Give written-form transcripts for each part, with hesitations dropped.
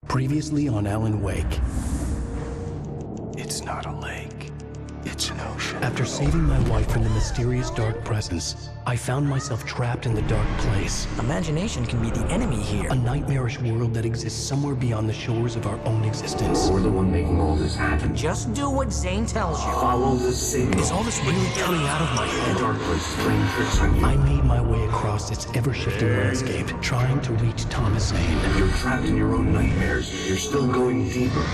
Previously on Alan Wake. It's not a lake. It's an ocean. After saving my wife from the mysterious dark presence, I found myself trapped in the dark place. Imagination can be the enemy here. A nightmarish world that exists somewhere beyond the shores of our own existence. We're the one making all this happen. Just do what Zane tells you. Follow the signal. Is all this really coming out of my head? The dark place playing tricks on you. I made my way across its ever-shifting landscape, trying to reach Thomas Zane. You're trapped in your own nightmares. You're still going deeper.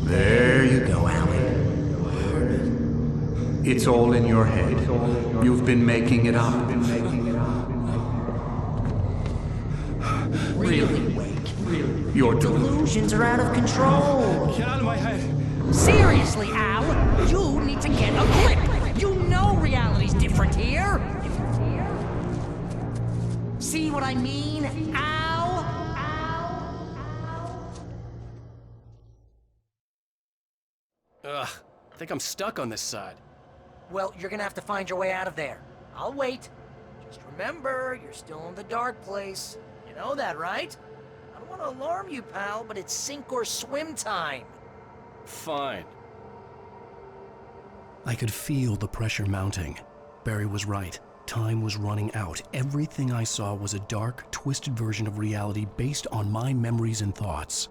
There you go, Alan. It's all in your head. You've been making it up. Really, Wake? Your Delusions are out of control. Get out of my head. Seriously, Al, you need to get a grip. You know reality's different here. See what I mean, Al? Ugh, I think I'm stuck on this side. Well, you're gonna have to find your way out of there. I'll wait. Just remember, you're still in the dark place. You know that, right? I don't want to alarm you, pal, but it's sink or swim time. Fine. I could feel the pressure mounting. Barry was right. Time was running out. Everything I saw was a dark, twisted version of reality based on my memories and thoughts.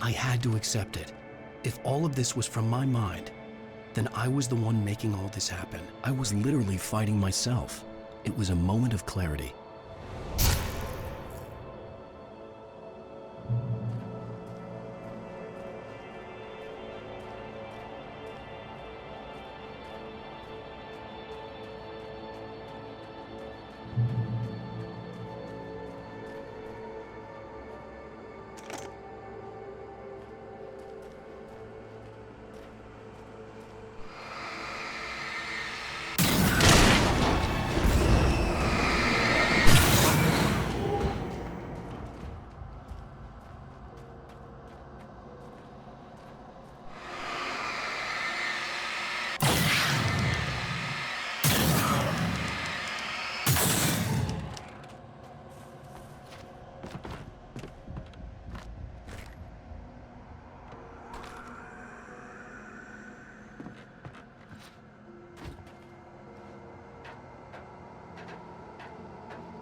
I had to accept it. If all of this was from my mind, then I was the one making all this happen. I was literally fighting myself. It was a moment of clarity.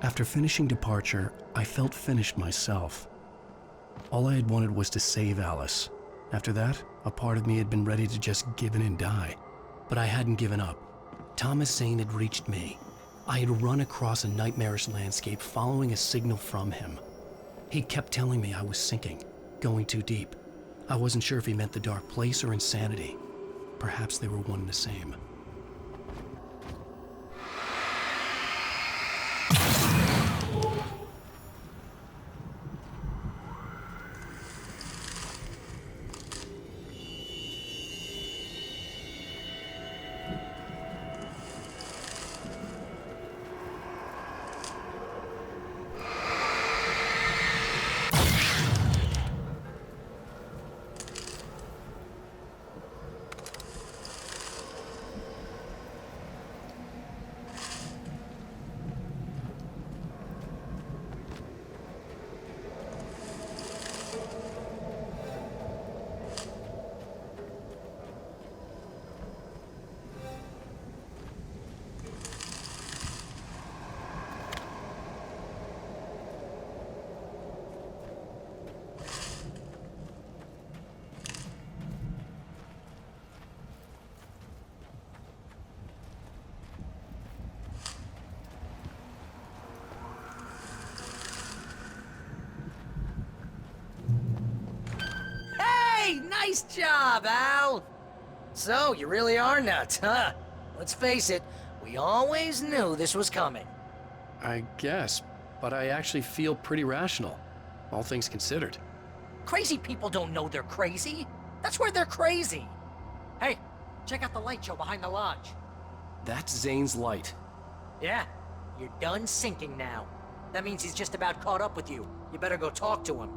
After finishing Departure, I felt finished myself. All I had wanted was to save Alice. After that, a part of me had been ready to just give in and die. But I hadn't given up. Thomas Zane had reached me. I had run across a nightmarish landscape following a signal from him. He kept telling me I was sinking, going too deep. I wasn't sure if he meant the dark place or insanity. Perhaps they were one and the same. Nice job, Al! So, you really are nuts, huh? Let's face it, we always knew this was coming. I guess, but I actually feel pretty rational, all things considered. Crazy people don't know they're crazy. That's where they're crazy. Hey, check out the light show behind the lodge. That's Zane's light. Yeah, you're done sinking now. That means he's just about caught up with you. You better go talk to him.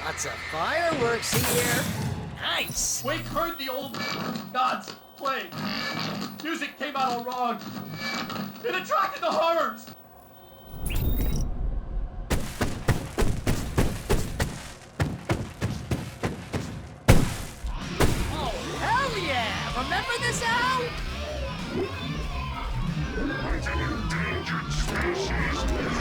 Lots of fireworks here. Nice! Wake heard the old gods play. Music came out all wrong. It attracted the horrors. Oh, hell yeah! Remember this, Al? Endangered species.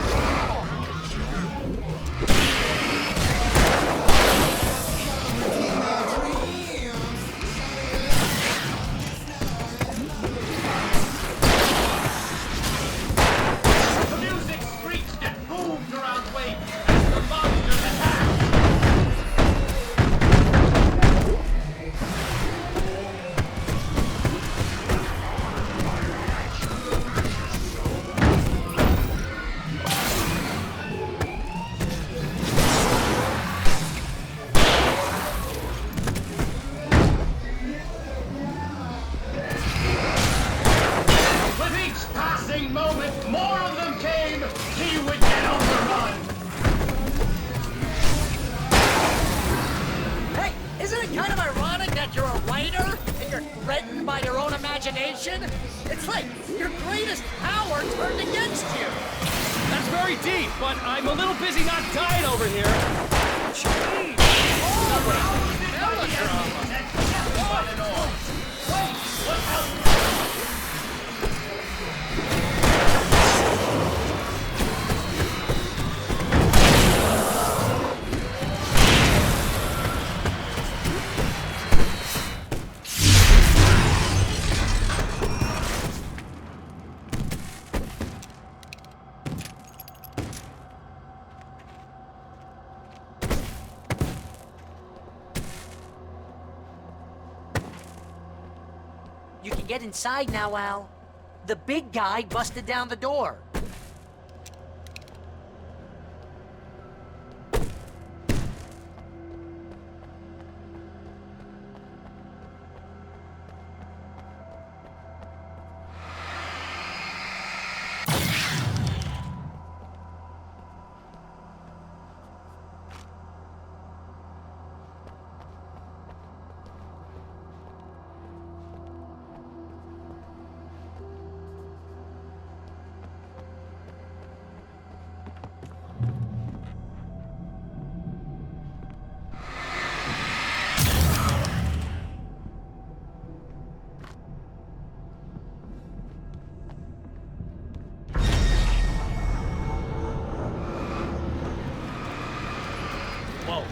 It's like your greatest power turned against you. That's very deep, but I'm a little busy not dying over here. Jeez. You can get inside now, Al. The big guy busted down the door. Whoa.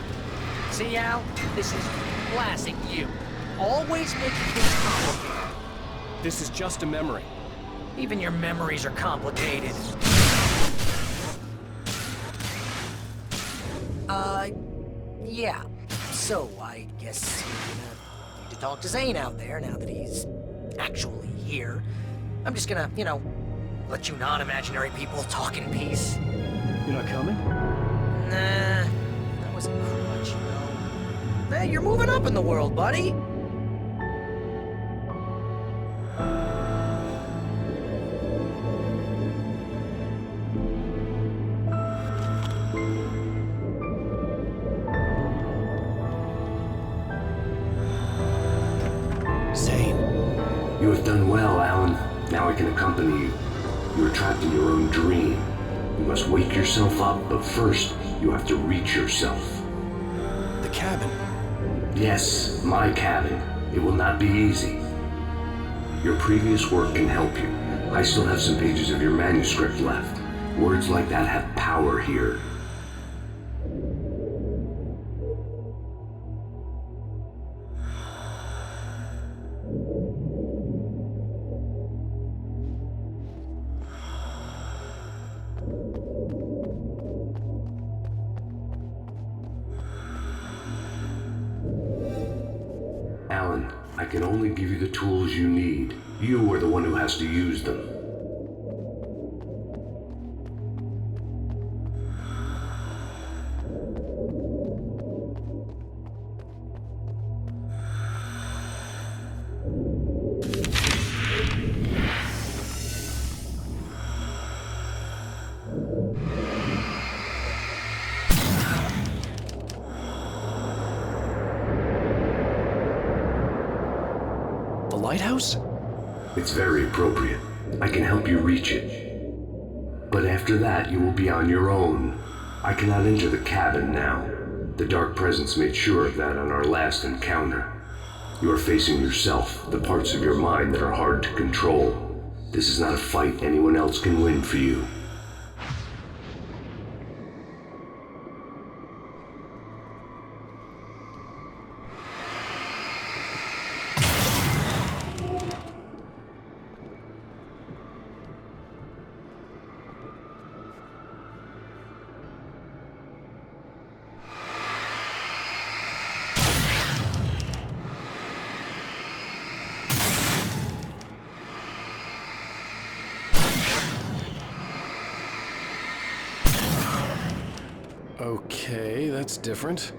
See, Al? This is classic you. Always making things complicated. This is just a memory. Even your memories are complicated. Yeah. So, I guess you're gonna need to talk to Zane out there now that he's actually here. I'm just gonna, let you non-imaginary people talk in peace. You're not coming? Nah, that was a crutch, Hey, you're moving up in the world, buddy. Zane. You have done well, Alan. Now I can accompany you. You are trapped in your own dream. You must wake yourself up, but first, you have to reach yourself. The cabin. Yes, my cabin. It will not be easy. Your previous work can help you. I still have some pages of your manuscript left. Words like that have power here. Alan, I can only give you the tools you need. You are the one who has to use them. The lighthouse? It's very appropriate. I can help you reach it. But after that, you will be on your own. I cannot enter the cabin now. The Dark Presence made sure of that on our last encounter. You are facing yourself, the parts of your mind that are hard to control. This is not a fight anyone else can win for you. Okay, that's different.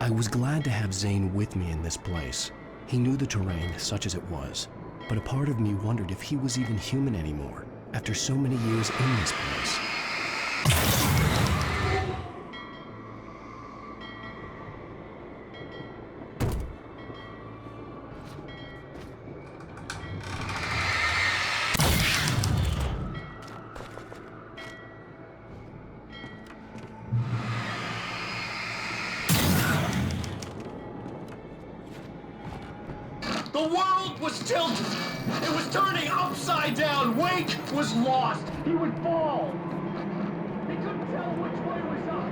I was glad to have Zane with me in this place. He knew the terrain, such as it was, but a part of me wondered if he was even human anymore, after so many years in this place. The world was tilted. It was turning upside down. Wake was lost. He would fall. He couldn't tell which way was up.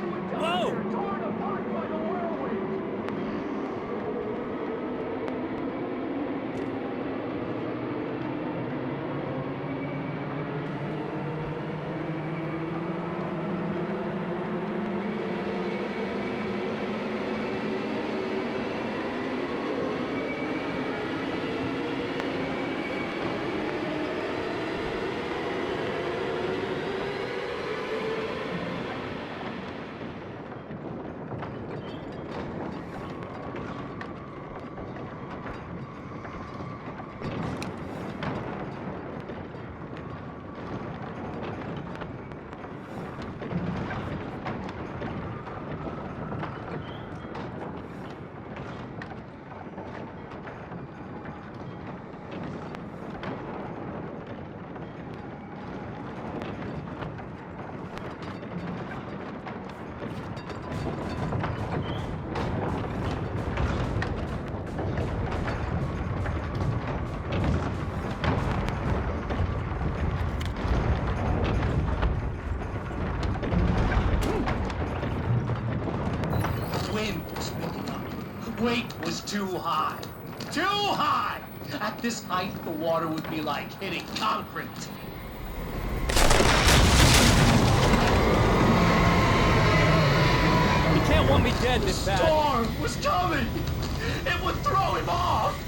He would die there, torn apart by the whirlwind. Weight was too high. Too high! At this height, the water would be like hitting concrete. You can't want me dead this bad. The storm was coming! It would throw him off!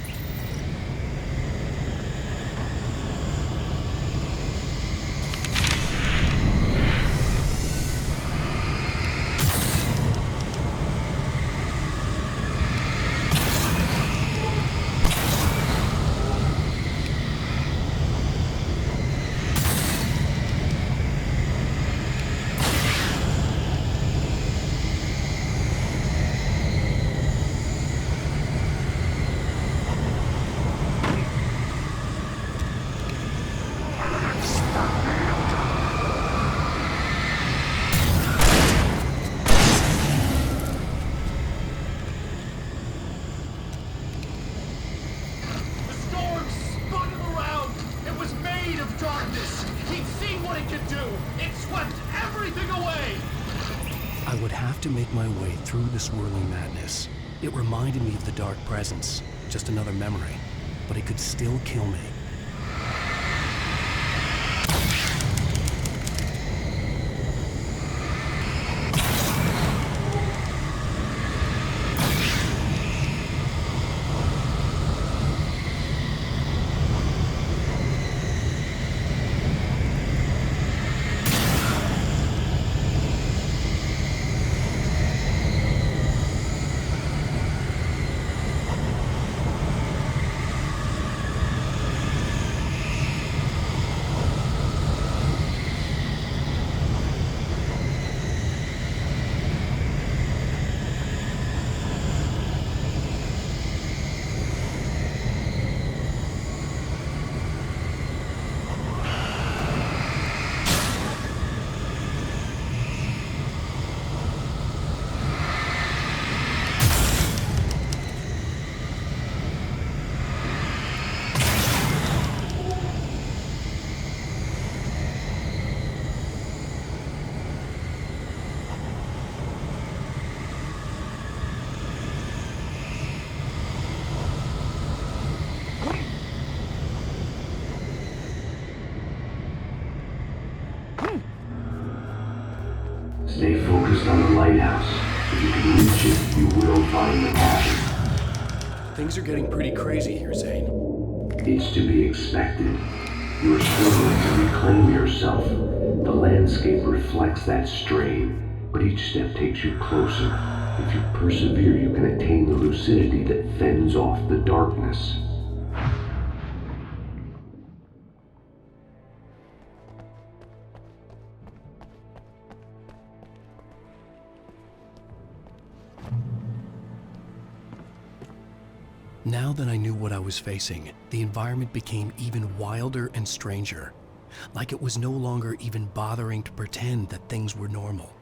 do? It swept everything away! I would have to make my way through the swirling madness. It reminded me of the dark presence, just another memory, but it could still kill me. Stay focused on the lighthouse. If you can reach it, you will find the cabin. Things are getting pretty crazy here, Zane. It's to be expected. You are struggling to reclaim yourself. The landscape reflects that strain, but each step takes you closer. If you persevere, you can attain the lucidity that fends off the darkness. Now that I knew what I was facing, the environment became even wilder and stranger. Like it was no longer even bothering to pretend that things were normal.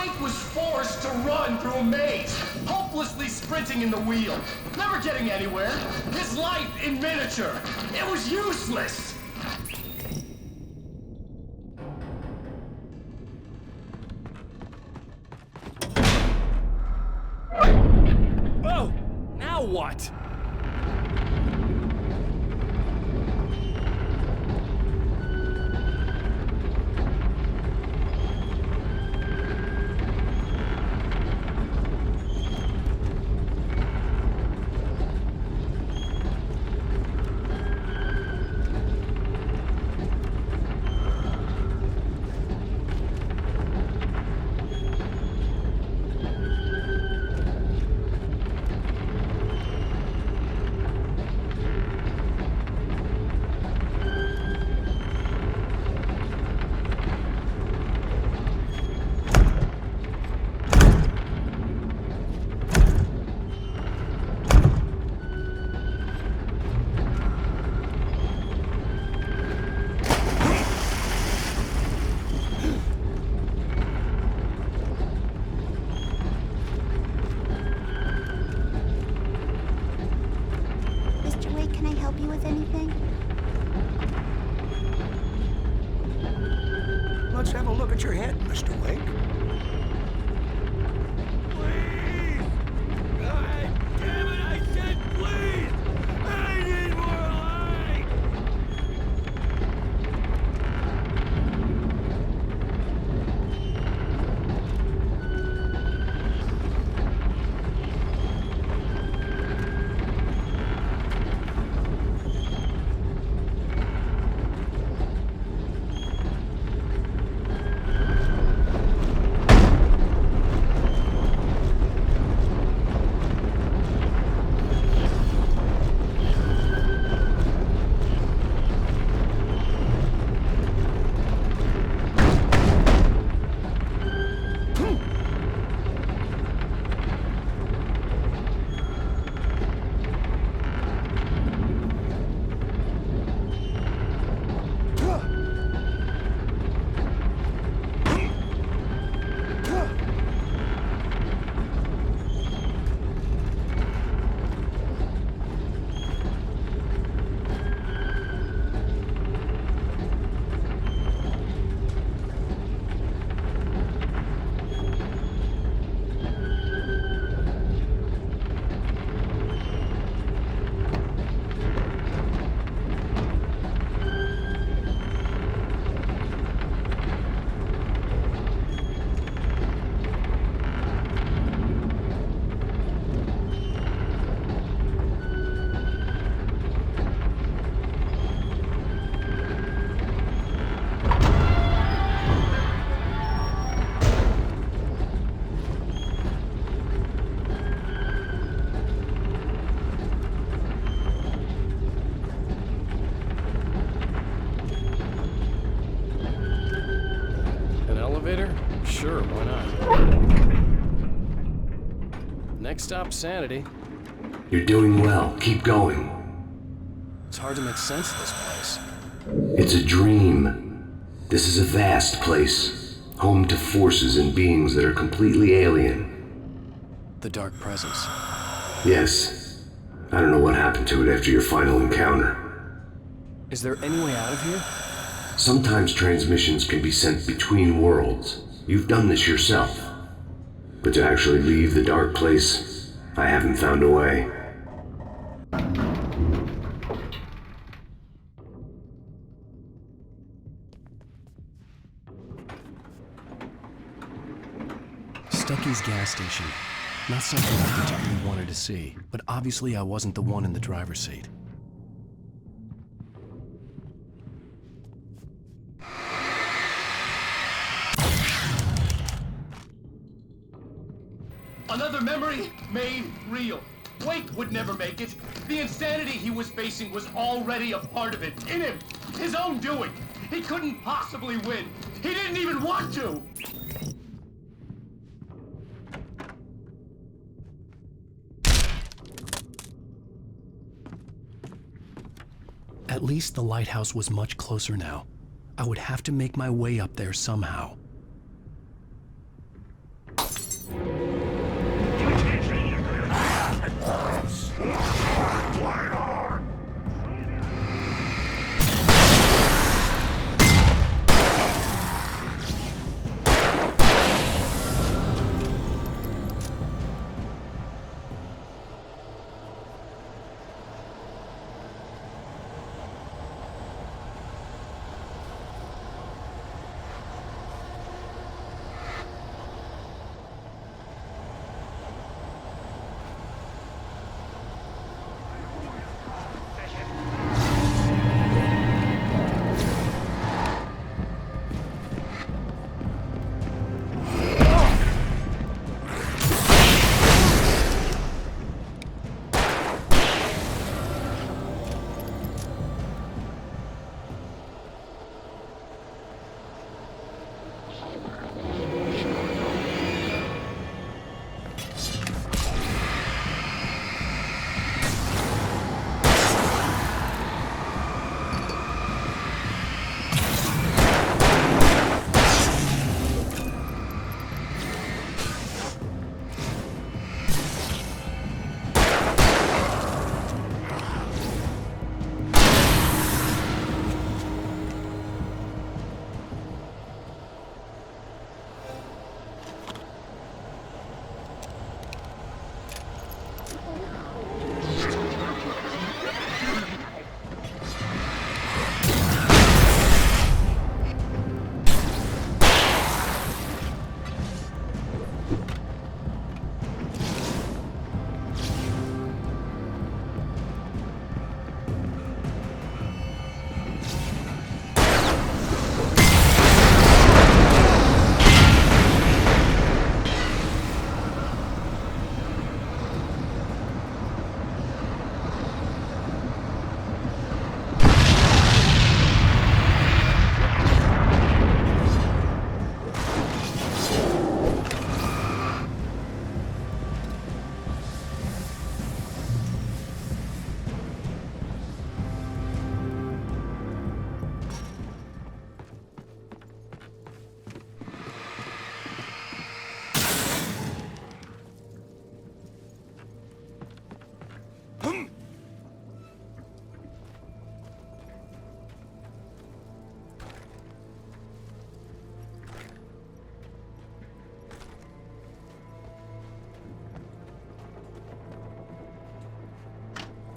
Wake was forced to run through a maze, hopelessly sprinting in the wheel, never getting anywhere. His life in miniature. It was useless. Oh! Now what? Mr. Wake, can I help you with anything? Let's have a look at your head, Mr. Wake. Please! God damn it, I said please! I need more light! Sure, why not? Next stop, Sanity. You're doing well. Keep going. It's hard to make sense of this place. It's a dream. This is a vast place, home to forces and beings that are completely alien. The Dark Presence. Yes. I don't know what happened to it after your final encounter. Is there any way out of here? Sometimes transmissions can be sent between worlds. You've done this yourself. But to actually leave the dark place, I haven't found a way. Stucky's gas station. Not something I particularly wanted to see, but obviously I wasn't the one in the driver's seat. Another memory made real. Wake would never make it. The insanity he was facing was already a part of it, in him. His own doing. He couldn't possibly win. He didn't even want to. At least the lighthouse was much closer now. I would have to make my way up there somehow.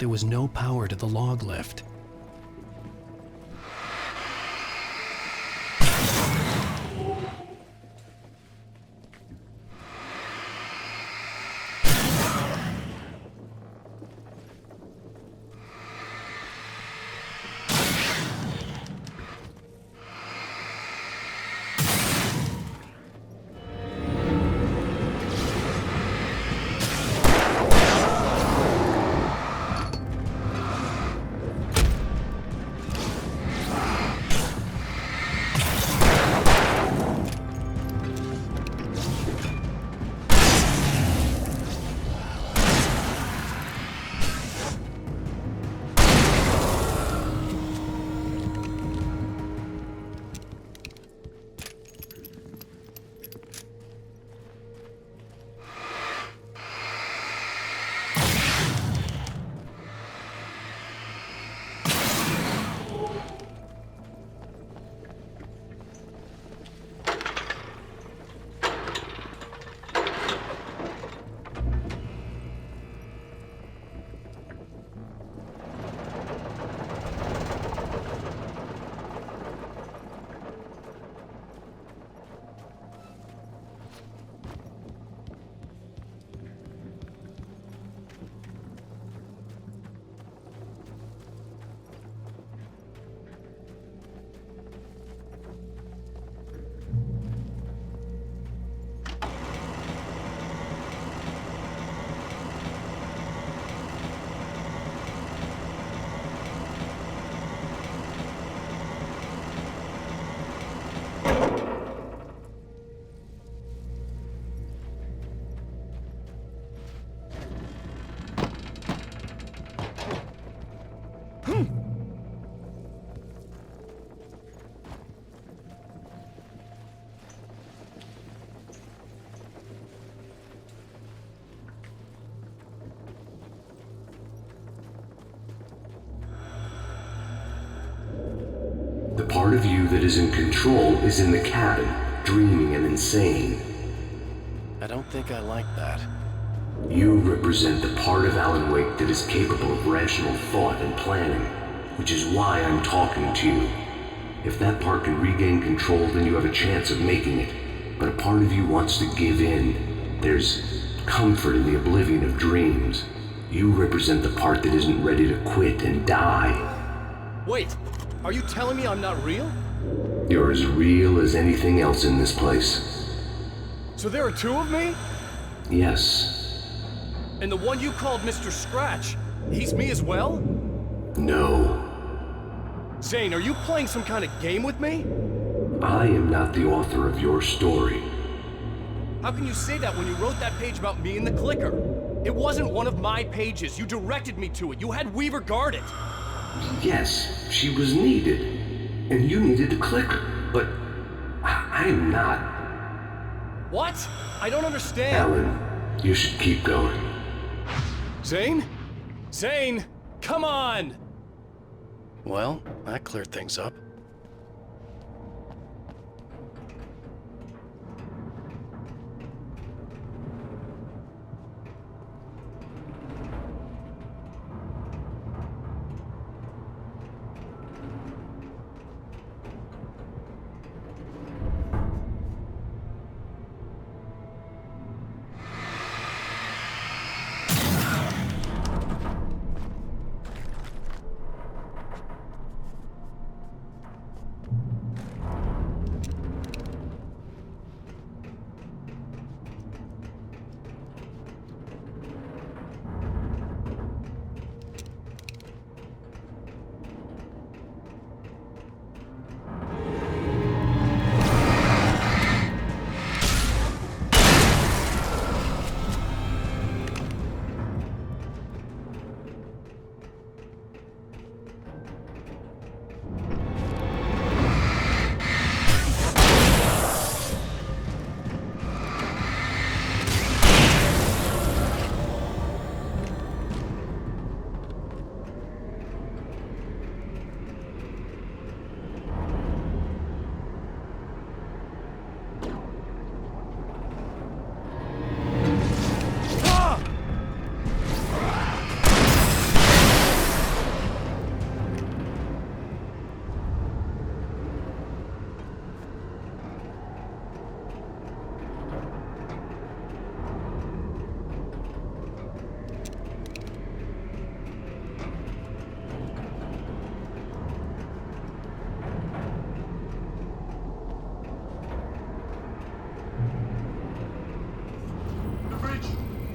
there was no power to the log lift. The part of you that is in control is in the cabin, dreaming and insane. I don't think I like that. You represent the part of Alan Wake that is capable of rational thought and planning, which is why I'm talking to you. If that part can regain control, then you have a chance of making it. But a part of you wants to give in. There's comfort in the oblivion of dreams. You represent the part that isn't ready to quit and die. Wait, are you telling me I'm not real? You're as real as anything else in this place. So there are two of me? Yes. And the one you called Mr. Scratch, he's me as well? No. Zane, are you playing some kind of game with me? I am not the author of your story. How can you say that when you wrote that page about me and the clicker? It wasn't one of my pages. You directed me to it. You had Weaver guard it. Yes, she was needed. And you needed the clicker. But I am not. What? I don't understand. Alan, you should keep going. Zane? Zane, come on! Well, that cleared things up.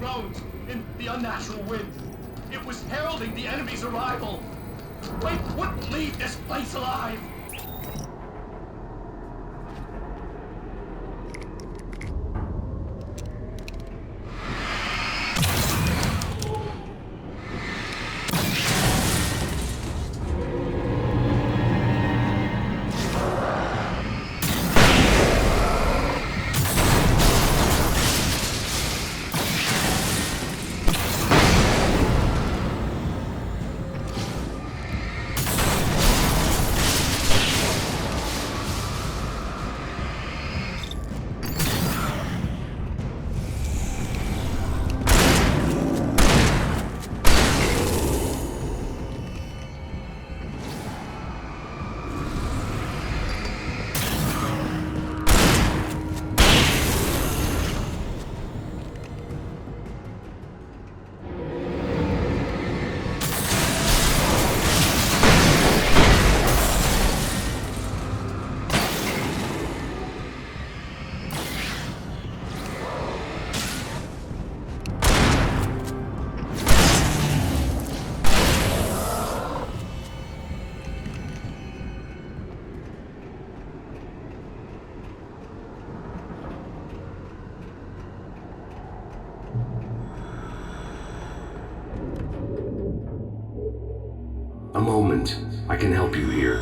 drones in the unnatural wind. It was heralding the enemy's arrival. Wake wouldn't leave this place alive. A moment. I can help you here.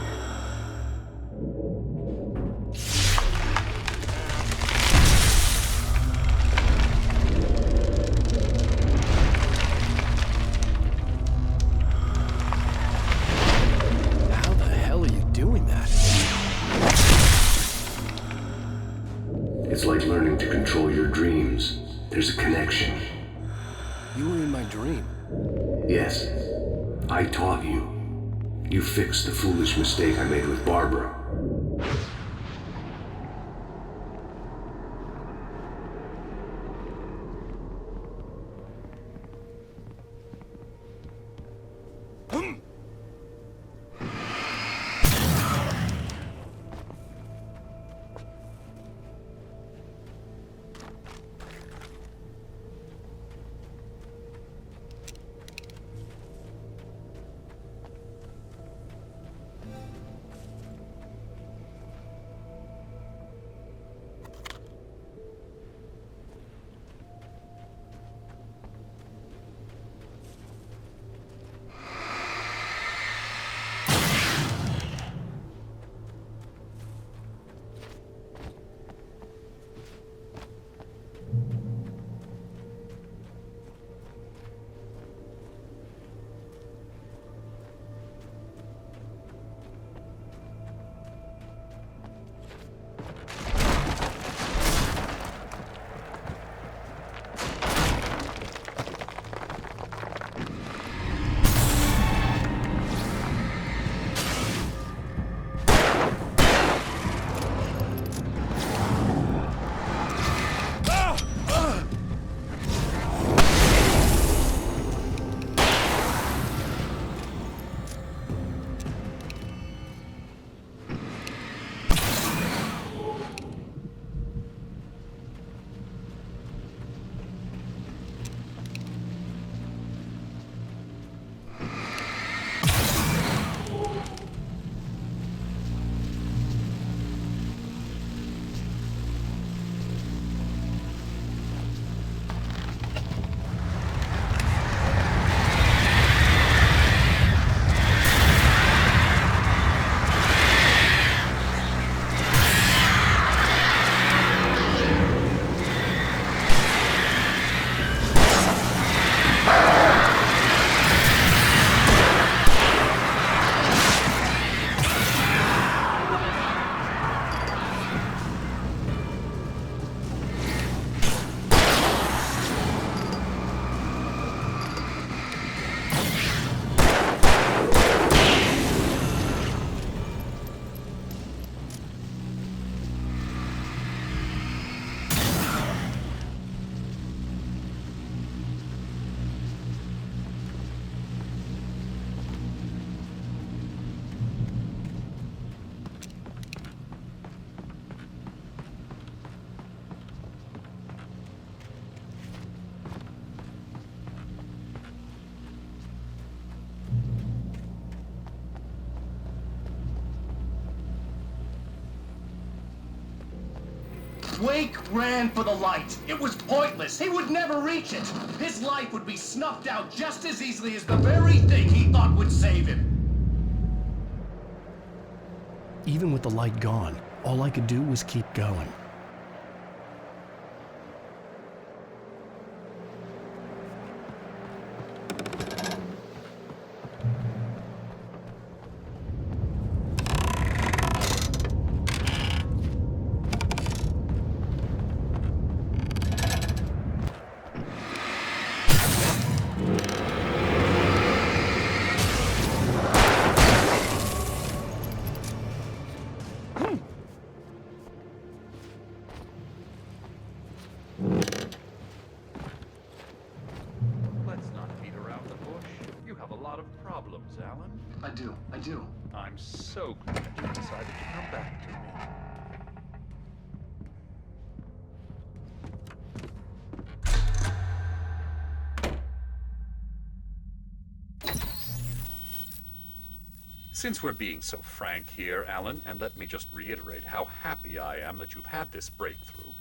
How the hell are you doing that? It's like learning to control your dreams. There's a connection. You were in my dream. Yes, I taught you. You fixed the foolish mistake I made with Barbara. Wake ran for the light. It was pointless. He would never reach it. His life would be snuffed out just as easily as the very thing he thought would save him. Even with the light gone, all I could do was keep going. Let's not beat around the bush. You have a lot of problems, Alan. I do. I'm so glad you decided to come back to me. Since we're being so frank here, Alan, and let me just reiterate how happy I am that you've had this breakthrough,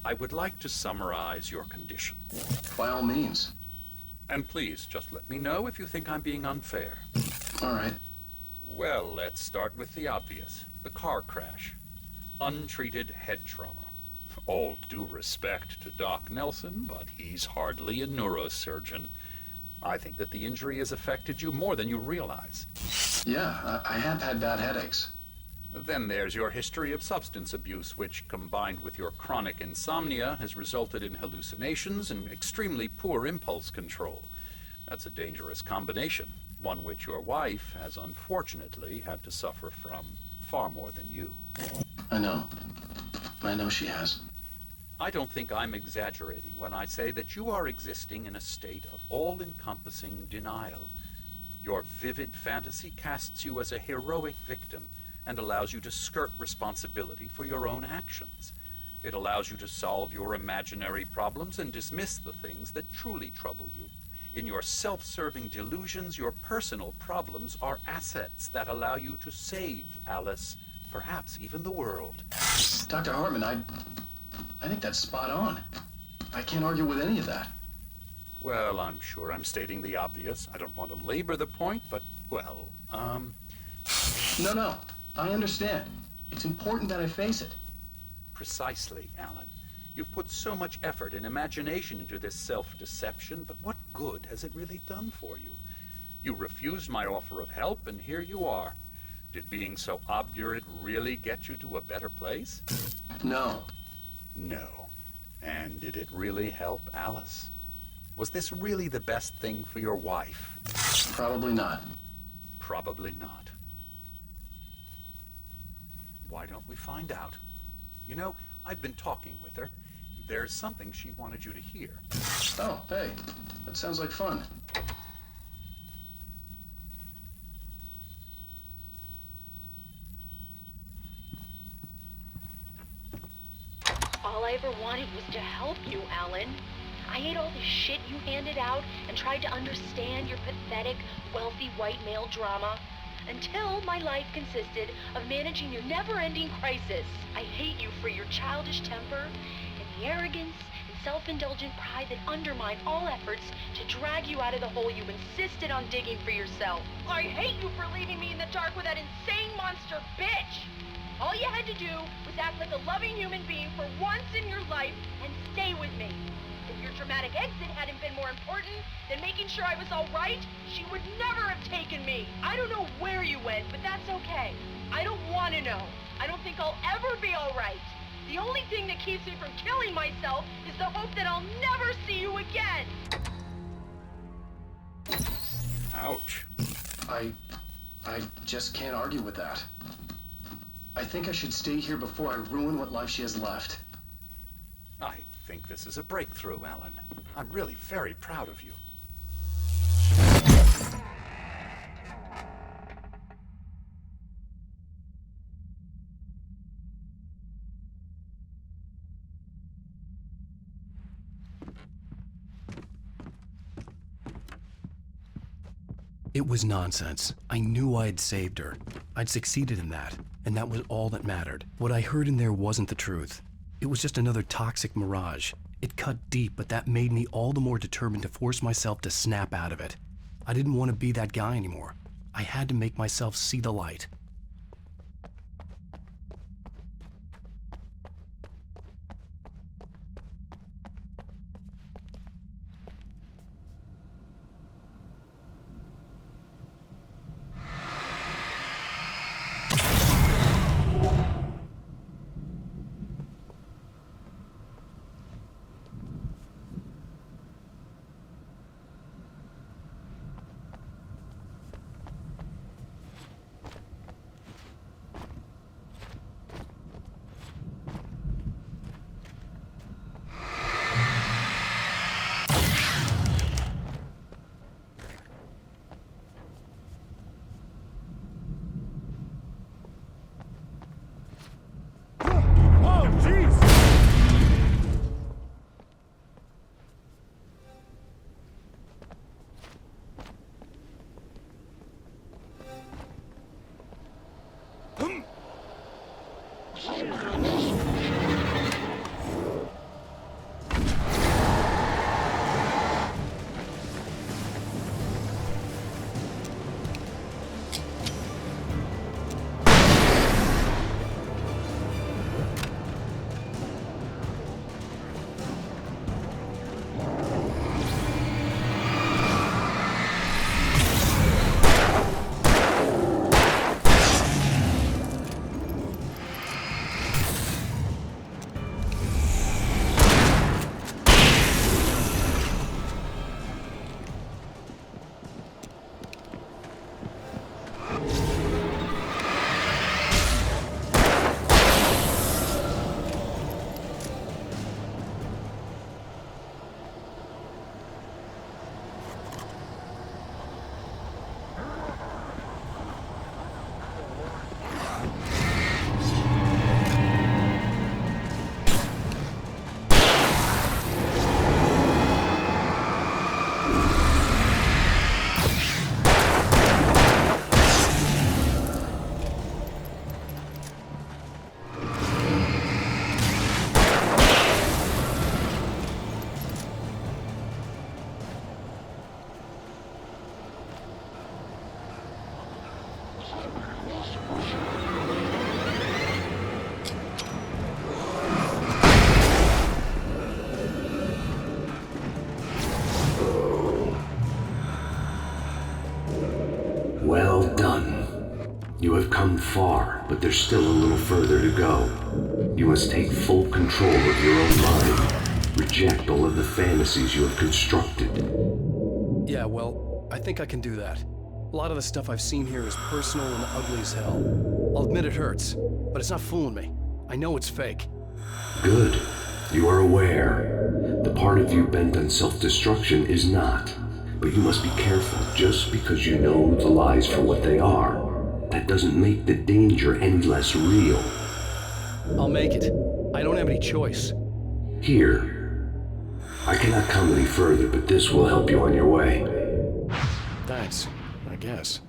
I would like to summarize your condition. By all means. And please, just let me know if you think I'm being unfair. All right. Well, let's start with the obvious. The car crash. Untreated head trauma. All due respect to Doc Nelson, but he's hardly a neurosurgeon. I think that the injury has affected you more than you realize. Yeah, I have had bad headaches. Then there's your history of substance abuse, which, combined with your chronic insomnia, has resulted in hallucinations and extremely poor impulse control. That's a dangerous combination, one which your wife has unfortunately had to suffer from far more than you. I know she has. I don't think I'm exaggerating when I say that you are existing in a state of all-encompassing denial. Your vivid fantasy casts you as a heroic victim and allows you to skirt responsibility for your own actions. It allows you to solve your imaginary problems and dismiss the things that truly trouble you. In your self-serving delusions, your personal problems are assets that allow you to save Alice, perhaps even the world. Dr. Hartman, I think that's spot on. I can't argue with any of that. Well, I'm sure I'm stating the obvious. I don't want to labor the point, but, well, No, I understand. It's important that I face it. Precisely, Alan. You've put so much effort and imagination into this self-deception, but what good has it really done for you? You refused my offer of help, and here you are. Did being so obdurate really get you to a better place? No. No. And did it really help Alice? Was this really the best thing for your wife? Probably not. Probably not. Why don't we find out? You know, I've been talking with her. There's something she wanted you to hear. Oh, hey. That sounds like fun. All I ever wanted was to help you, Alan. I ate all the shit you handed out and tried to understand your pathetic, wealthy white male drama until my life consisted of managing your never-ending crisis. I hate you for your childish temper and the arrogance and self-indulgent pride that undermine all efforts to drag you out of the hole you insisted on digging for yourself. I hate you for leaving me in the dark with that insane monster bitch! All you had to do was act like a loving human being for once in your life and stay with me. If your dramatic exit hadn't been more important than making sure I was all right, she would never have taken me. I don't know where you went, but that's okay. I don't want to know. I don't think I'll ever be all right. The only thing that keeps me from killing myself is the hope that I'll never see you again. Ouch. I just can't argue with that. I think I should stay here before I ruin what life she has left. I think this is a breakthrough, Alan. I'm really very proud of you. It was nonsense. I knew I'd saved her. I'd succeeded in that, and that was all that mattered. What I heard in there wasn't the truth. It was just another toxic mirage. It cut deep, but that made me all the more determined to force myself to snap out of it. I didn't want to be that guy anymore. I had to make myself see the light. Well done. You have come far, but there's still a little further to go. You must take full control of your own mind. Reject all of the fantasies you have constructed. Yeah, well, I think I can do that. A lot of the stuff I've seen here is personal and ugly as hell. I'll admit it hurts, but it's not fooling me. I know it's fake. Good. You are aware. The part of you bent on self-destruction is not. But you must be careful. Just because you know the lies for what they are, that doesn't make the danger any less real. I'll make it. I don't have any choice. Here. I cannot come any further, but this will help you on your way. Thanks, I guess.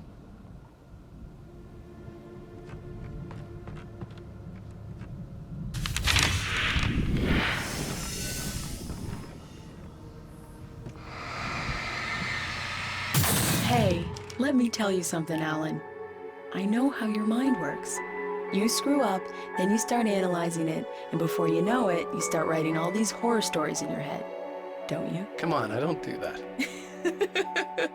Hey, let me tell you something, Alan. I know how your mind works. You screw up, then you start analyzing it, and before you know it, you start writing all these horror stories in your head. Don't you? Come on, I don't do that.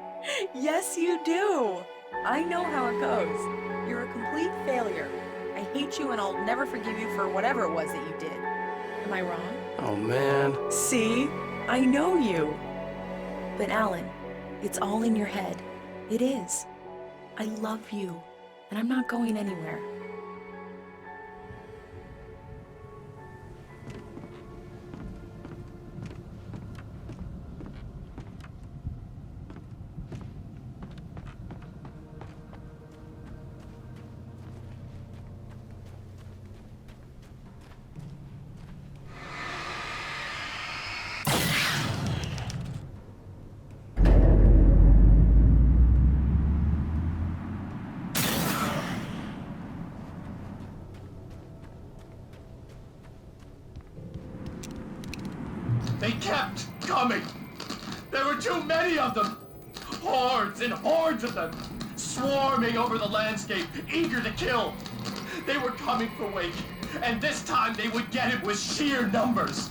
Yes, you do. I know how it goes. You're a complete failure. I hate you and I'll never forgive you for whatever it was that you did. Am I wrong? Oh, man. See? I know you. But Alan, it's all in your head. It is. I love you, and I'm not going anywhere. They kept coming. There were too many of them. Hordes and hordes of them, swarming over the landscape, eager to kill. They were coming for Wake, and this time they would get him with sheer numbers.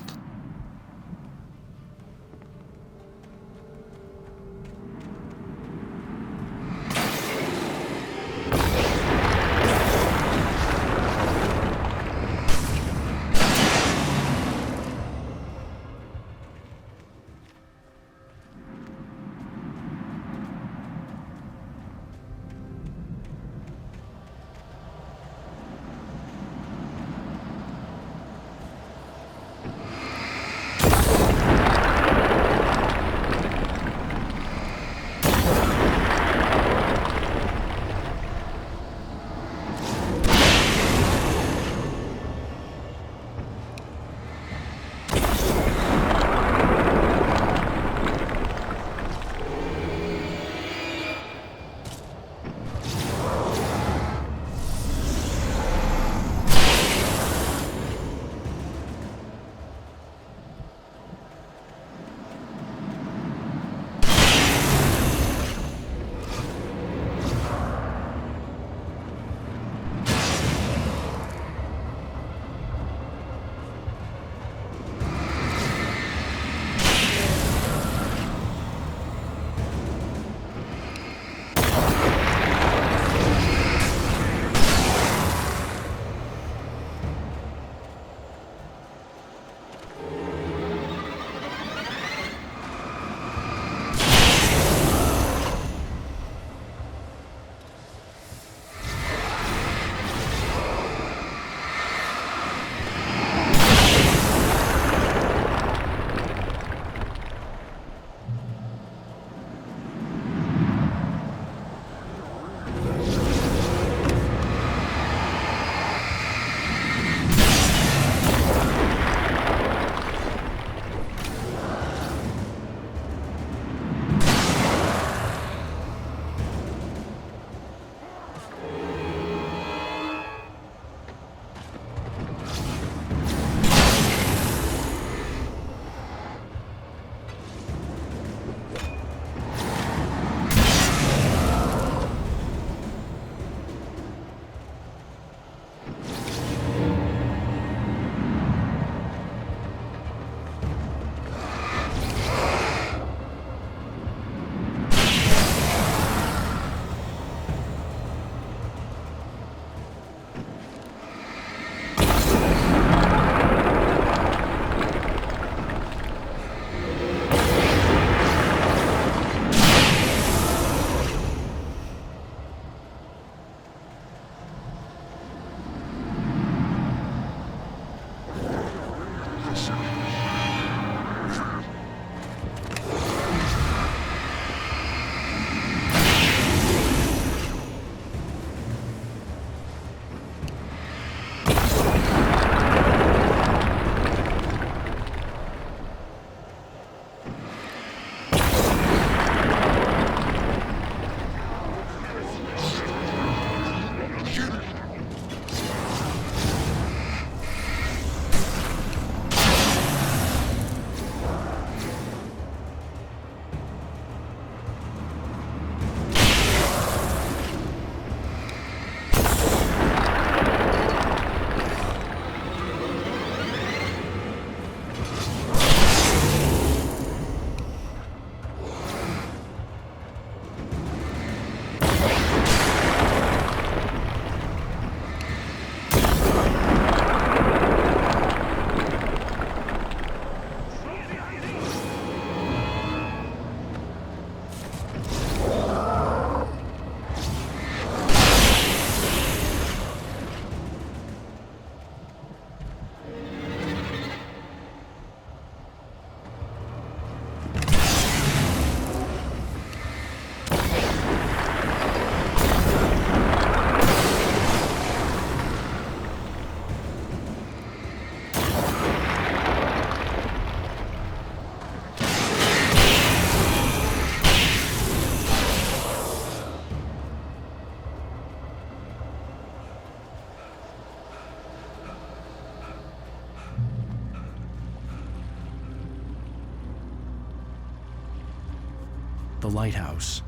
The lighthouse.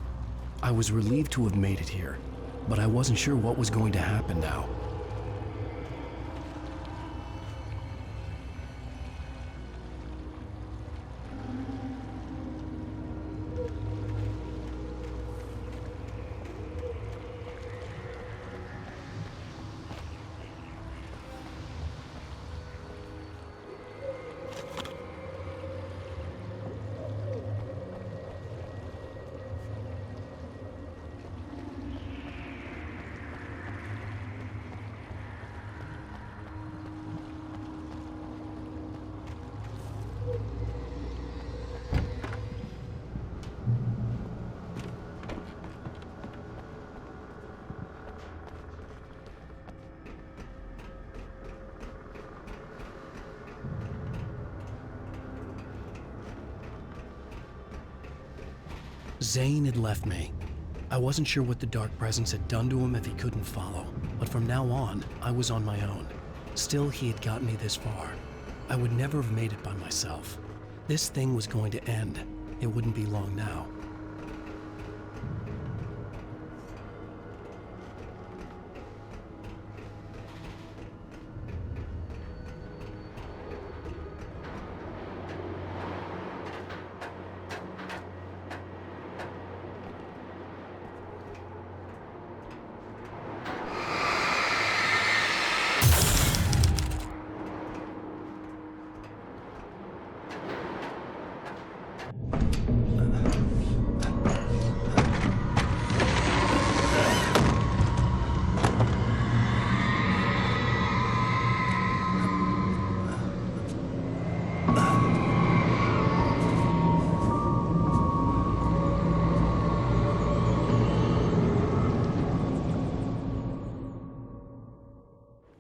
I was relieved to have made it here, but I wasn't sure what was going to happen now. Zane had left me. I wasn't sure what the Dark Presence had done to him if he couldn't follow, but from now on, I was on my own. Still, he had gotten me this far. I would never have made it by myself. This thing was going to end. It wouldn't be long now.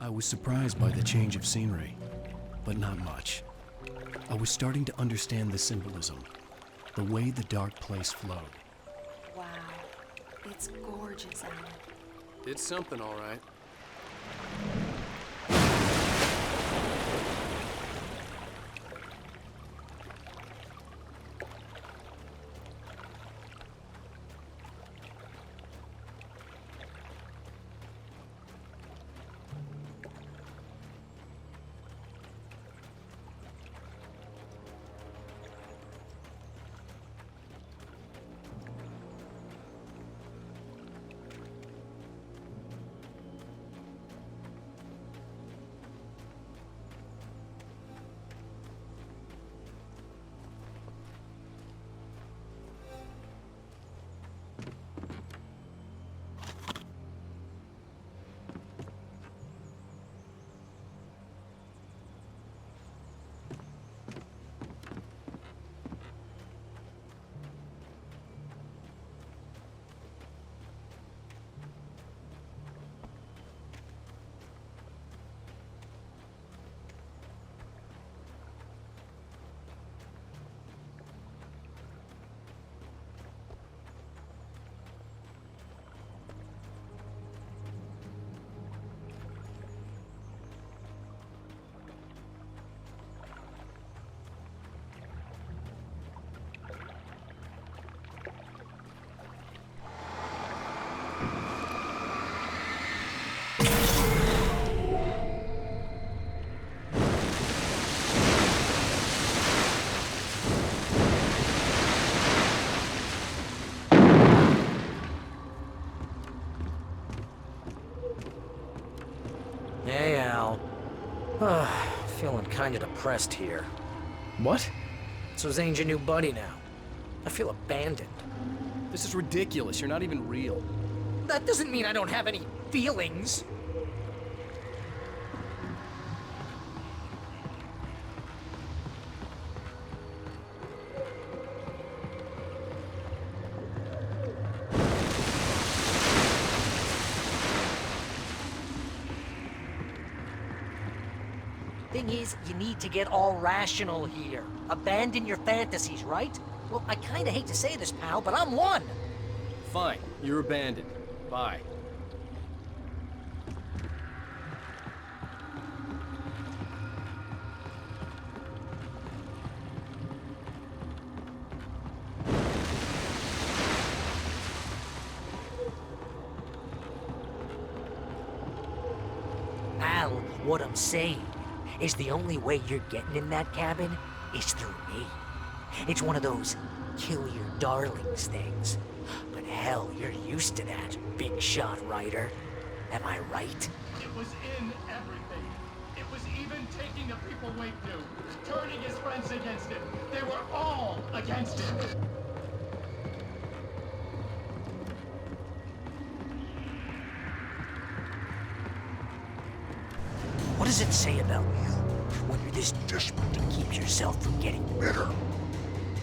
I was surprised by the change of scenery, but not much. I was starting to understand the symbolism, the way the dark place flowed. Wow, it's gorgeous, Alan. It's something, all right. Hey, Al. Feeling kinda depressed here. What? So Zane's your new buddy now. I feel abandoned. This is ridiculous. You're not even real. That doesn't mean I don't have any feelings. Thing is, you need to get all rational here. Abandon your fantasies, right? Well, I kinda hate to say this, pal, but I'm one. Fine. You're abandoned. Bye. What I'm saying is the only way you're getting in that cabin is through me. It's one of those kill your darlings things. But hell, you're used to that, big shot writer. Am I right? It was in everything. It was even taking the people Wake knew, turning his friends against him. They were all against him. What does it say about you when you're this desperate to keep yourself from getting bitter?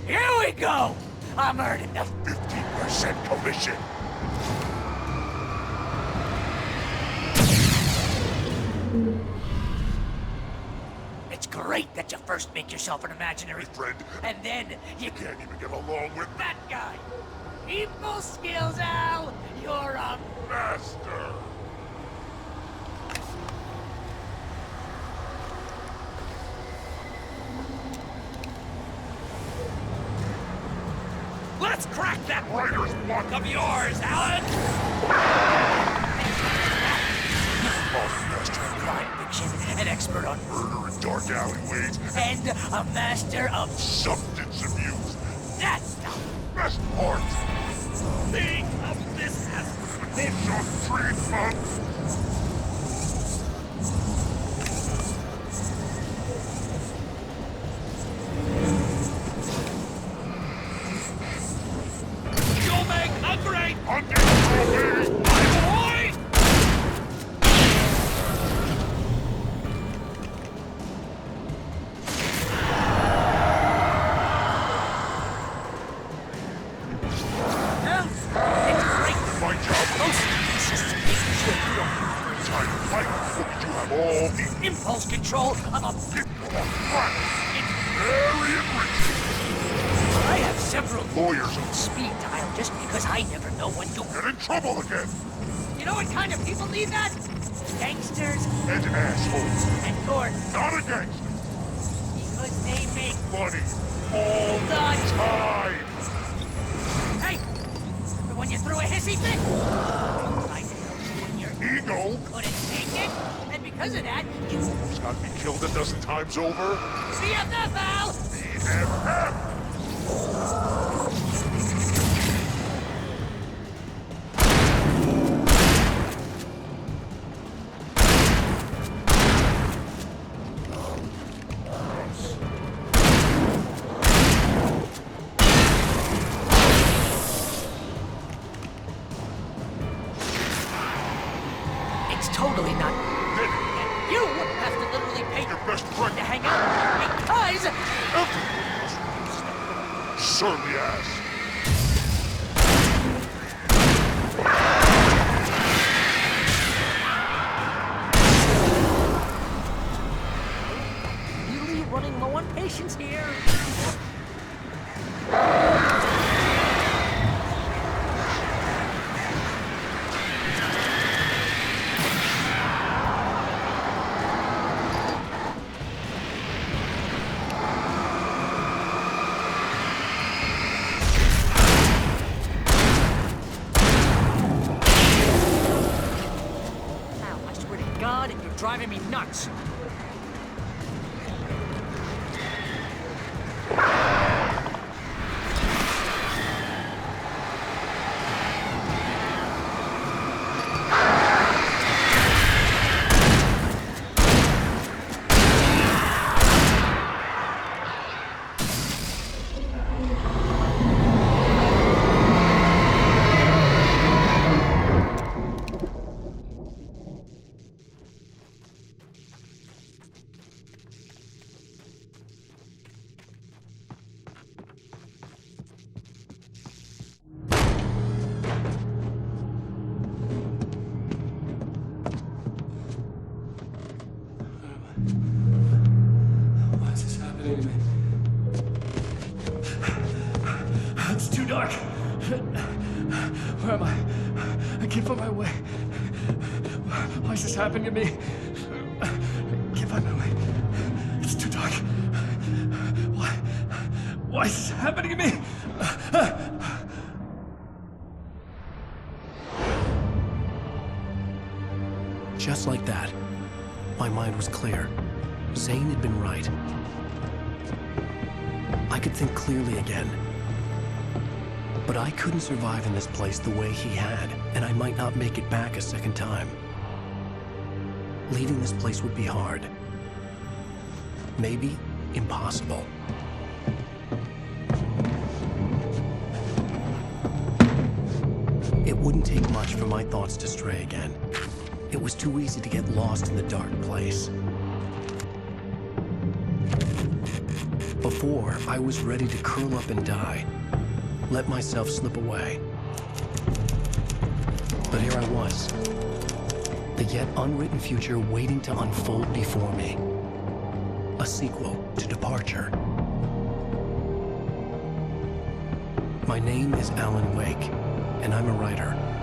Here we go! I'm earning the 50% commission. It's great that you first make yourself an imaginary friend, and then you can't even get along with that guy. People skills, Al! You're a master! Let's crack that writer's block of yours, Alan! Master of crime fiction, an expert on murder in dark alleyways, and a master of substance abuse. That's the best part! Think of this as social treatment! Impulse control of a big crack. It's very enriching. I have several lawyers on speed dial just because I never know when to get in trouble again. You know what kind of people need that? Gangsters and assholes. And you're not a gangster. Because they make money all the time. Hey, remember when you threw a hissy fit? I know when your ego couldn't take it. Because of that, you almost got me killed a dozen times over. BFF, Al! BFF! It's totally not... You have to literally pay your best friend to hang out because... Certainly ass. Really running low on patience here. Driving me nuts. It's too dark. Where am I? I can't find my way. Why is this happening to me? I can't find my way. It's too dark. Why is this happening to me? Just like that, My mind was clear. Zane had been right. I could think clearly again. But I couldn't survive in this place the way he had, and I might not make it back a second time. Leaving this place would be hard. Maybe impossible. It wouldn't take much for my thoughts to stray again. It was too easy to get lost in the dark place. Before, I was ready to curl up and die, let myself slip away. But here I was, the yet unwritten future waiting to unfold before me. A sequel to Departure. My name is Alan Wake, and I'm a writer.